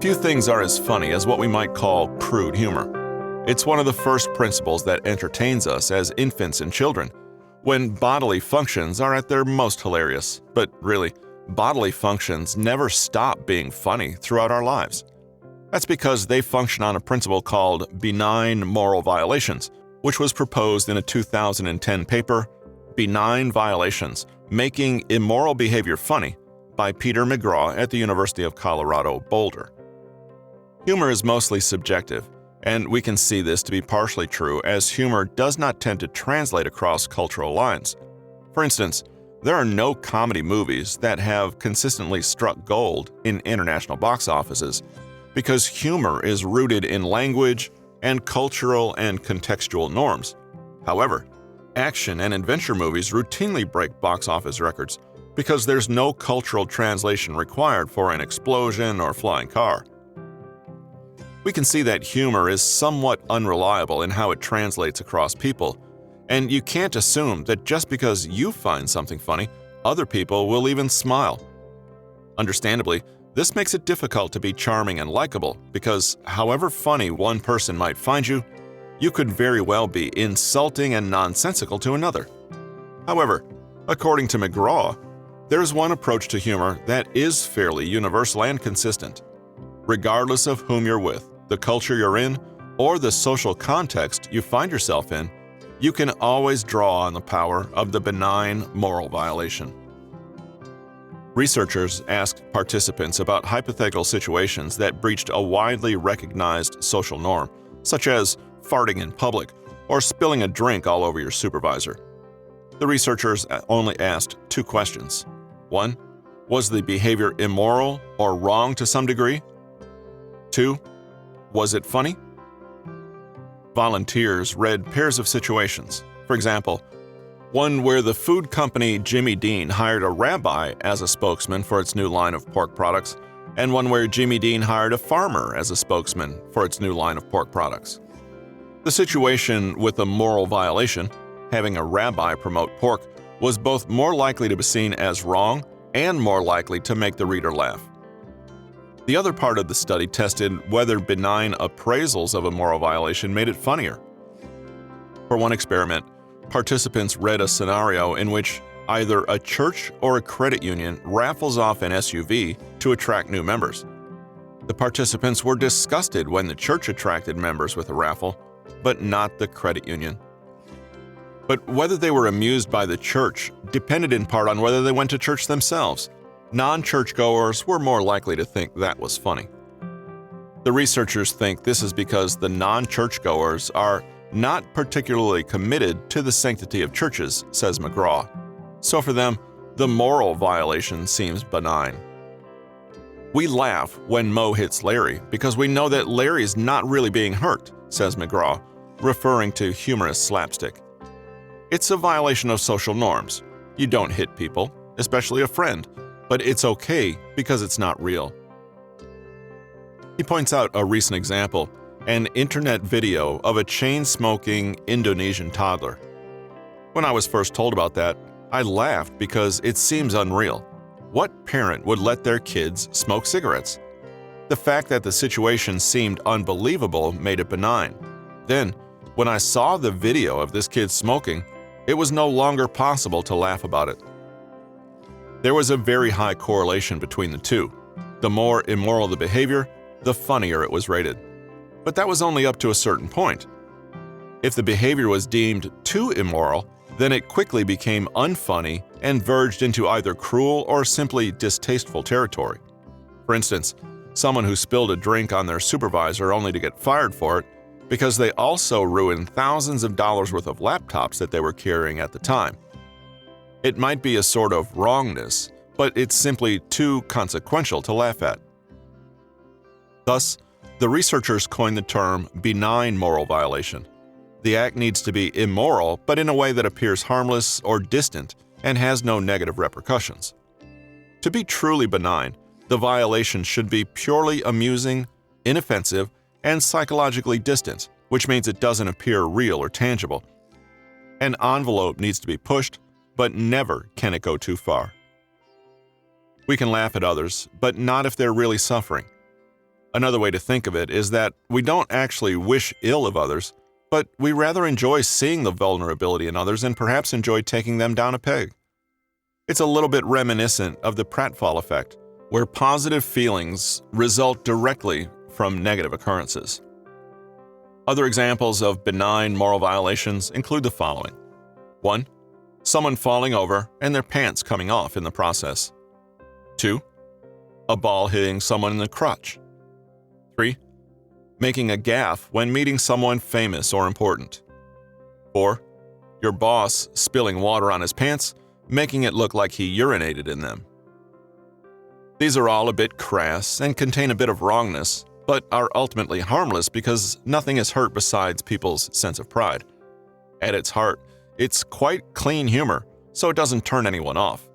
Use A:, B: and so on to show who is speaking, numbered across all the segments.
A: Few things are as funny as what we might call crude humor. It's one of the first principles that entertains us as infants and children, when bodily functions are at their most hilarious. But really, bodily functions never stop being funny throughout our lives. That's because they function on a principle called benign moral violations, which was proposed in a 2010 paper, Benign Violations, Making Immoral Behavior Funny, by Peter McGraw at the University of Colorado, Boulder. Humor is mostly subjective, and we can see this to be partially true as humor does not tend to translate across cultural lines. For instance, there are no comedy movies that have consistently struck gold in international box offices because humor is rooted in language and cultural and contextual norms. However, action and adventure movies routinely break box office records because there's no cultural translation required for an explosion or flying car. We can see that humor is somewhat unreliable in how it translates across people, and you can't assume that just because you find something funny, other people will even smile. Understandably, this makes it difficult to be charming and likable because however funny one person might find you, you could very well be insulting and nonsensical to another. However, according to McGraw, there's one approach to humor that is fairly universal and consistent. Regardless of whom you're with, the culture you're in, or the social context you find yourself in, you can always draw on the power of the benign moral violation. Researchers asked participants about hypothetical situations that breached a widely recognized social norm, such as farting in public or spilling a drink all over your supervisor. The researchers only asked 2 questions. 1. Was the behavior immoral or wrong to some degree? 2. Was it funny? Volunteers read pairs of situations. For example, one where the food company Jimmy Dean hired a rabbi as a spokesman for its new line of pork products, and one where Jimmy Dean hired a farmer as a spokesman for its new line of pork products. The situation with a moral violation, having a rabbi promote pork, was both more likely to be seen as wrong and more likely to make the reader laugh. The other part of the study tested whether benign appraisals of a moral violation made it funnier. For one experiment, participants read a scenario in which either a church or a credit union raffles off an SUV to attract new members. The participants were disgusted when the church attracted members with a raffle, but not the credit union. But whether they were amused by the church depended in part on whether they went to church themselves. Non-churchgoers were more likely to think that was funny. The researchers think this is because the non-churchgoers are not particularly committed to the sanctity of churches, says McGraw. So for them, the moral violation seems benign. We laugh when Mo hits Larry because we know that Larry's not really being hurt, says McGraw, referring to humorous slapstick. It's a violation of social norms. You don't hit people, especially a friend, but it's okay because it's not real. He points out a recent example, an internet video of a chain-smoking Indonesian toddler. When I was first told about that, I laughed because it seems unreal. What parent would let their kids smoke cigarettes? The fact that the situation seemed unbelievable made it benign. Then, when I saw the video of this kid smoking, it was no longer possible to laugh about it. There was a very high correlation between the two. The more immoral the behavior, the funnier it was rated. But that was only up to a certain point. If the behavior was deemed too immoral, then it quickly became unfunny and verged into either cruel or simply distasteful territory. For instance, someone who spilled a drink on their supervisor only to get fired for it because they also ruined thousands of dollars worth of laptops that they were carrying at the time. It might be a sort of wrongness, but it's simply too consequential to laugh at. Thus, the researchers coined the term benign moral violation. The act needs to be immoral, but in a way that appears harmless or distant and has no negative repercussions. To be truly benign, the violation should be purely amusing, inoffensive, and psychologically distant, which means it doesn't appear real or tangible. An envelope needs to be pushed, but never can it go too far. We can laugh at others, but not if they're really suffering. Another way to think of it is that we don't actually wish ill of others, but we rather enjoy seeing the vulnerability in others and perhaps enjoy taking them down a peg. It's a little bit reminiscent of the pratfall effect, where positive feelings result directly from negative occurrences. Other examples of benign moral violations include the following. 1. Someone falling over and their pants coming off in the process. 2. A ball hitting someone in the crotch. 3. Making a gaffe when meeting someone famous or important. 4. Your boss spilling water on his pants, making it look like he urinated in them. These are all a bit crass and contain a bit of wrongness, but are ultimately harmless because nothing is hurt besides people's sense of pride. At its heart, it's quite clean humor, so it doesn't turn anyone off.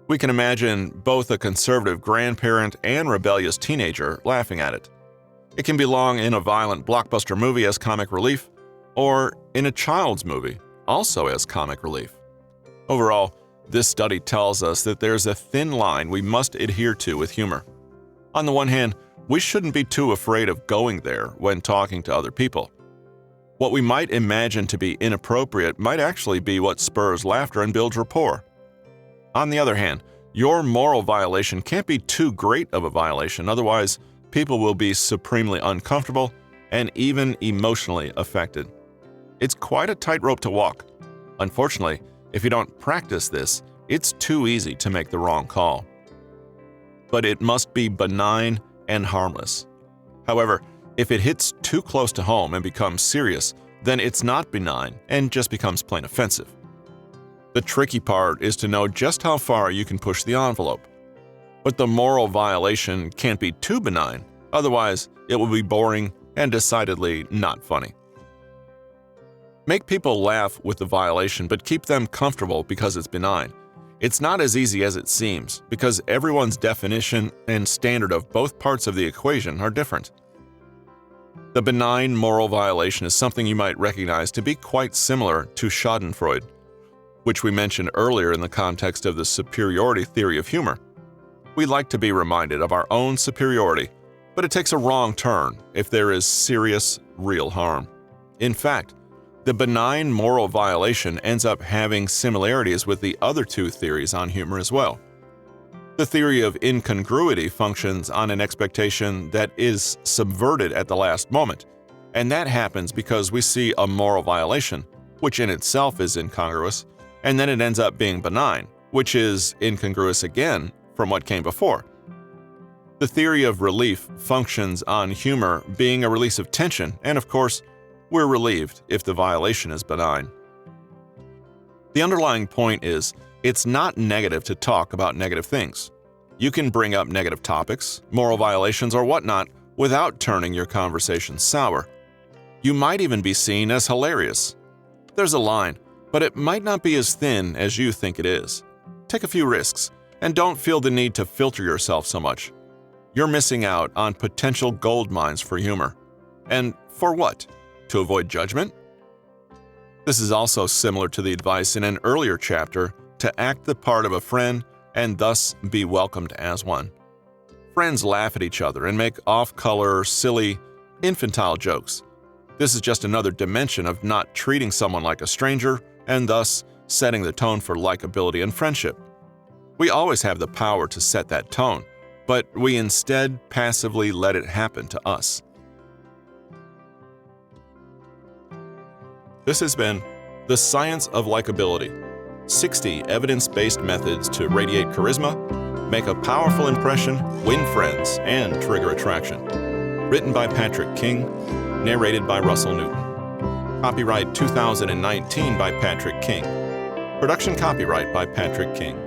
A: We can imagine both a conservative grandparent and rebellious teenager laughing at it. It can belong in a violent blockbuster movie as comic relief, or in a child's movie, also as comic relief. Overall, this study tells us that there's a thin line we must adhere to with humor. On the one hand, we shouldn't be too afraid of going there when talking to other people. What we might imagine to be inappropriate might actually be what spurs laughter and builds rapport. On the other hand, your moral violation can't be too great of a violation, otherwise people will be supremely uncomfortable and even emotionally affected. It's quite a tightrope to walk. Unfortunately, if you don't practice this, it's too easy to make the wrong call. But it must be benign and harmless. However, if it hits too close to home and becomes serious, then it's not benign and just becomes plain offensive. The tricky part is to know just how far you can push the envelope. But the moral violation can't be too benign, otherwise it will be boring and decidedly not funny. Make people laugh with the violation, but keep them comfortable because it's benign. It's not as easy as it seems, because everyone's definition and standard of both parts of the equation are different. The benign moral violation is something you might recognize to be quite similar to Schadenfreude, which we mentioned earlier in the context of the superiority theory of humor. We like to be reminded of our own superiority, but it takes a wrong turn if there is serious, real harm. In fact, the benign moral violation ends up having similarities with the other two theories on humor as well. The theory of incongruity functions on an expectation that is subverted at the last moment, and that happens because we see a moral violation, which in itself is incongruous, and then it ends up being benign, which is incongruous again from what came before. The theory of relief functions on humor being a release of tension, and of course, we're relieved if the violation is benign. The underlying point is, it's not negative to talk about negative things. You can bring up negative topics, moral violations, or whatnot without turning your conversation sour. You might even be seen as hilarious. There's a line, but it might not be as thin as you think it is. Take a few risks, and don't feel the need to filter yourself so much. You're missing out on potential gold mines for humor. And for what? To avoid judgment? This is also similar to the advice in an earlier chapter to act the part of a friend and thus be welcomed as one. Friends laugh at each other and make off-color, silly, infantile jokes. This is just another dimension of not treating someone like a stranger and thus setting the tone for likability and friendship. We always have the power to set that tone, but we instead passively let it happen to us. This has been The Science of Likability: 60 Evidence-Based Methods to Radiate Charisma, Make a Powerful Impression, Win Friends, and Trigger Attraction. Written by Patrick King, narrated by Russell Newton. Copyright 2019 by Patrick King. Production copyright by Patrick King.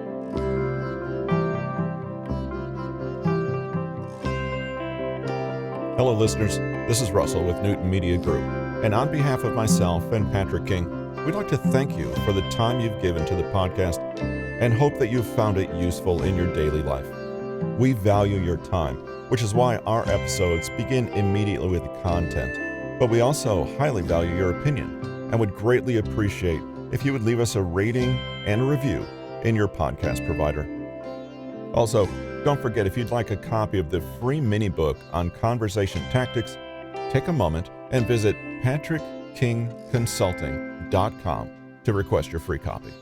A: Hello listeners, this is Russell with Newton Media Group, and on behalf of myself and Patrick King, we'd like to thank you for the time you've given to the podcast and hope that you've found it useful in your daily life. We value your time, which is why our episodes begin immediately with the content, but we also highly value your opinion and would greatly appreciate if you would leave us a rating and a review in your podcast provider. Also, don't forget, if you'd like a copy of the free mini book on conversation tactics, take a moment and visit patrickkingconsulting.com to request your free copy.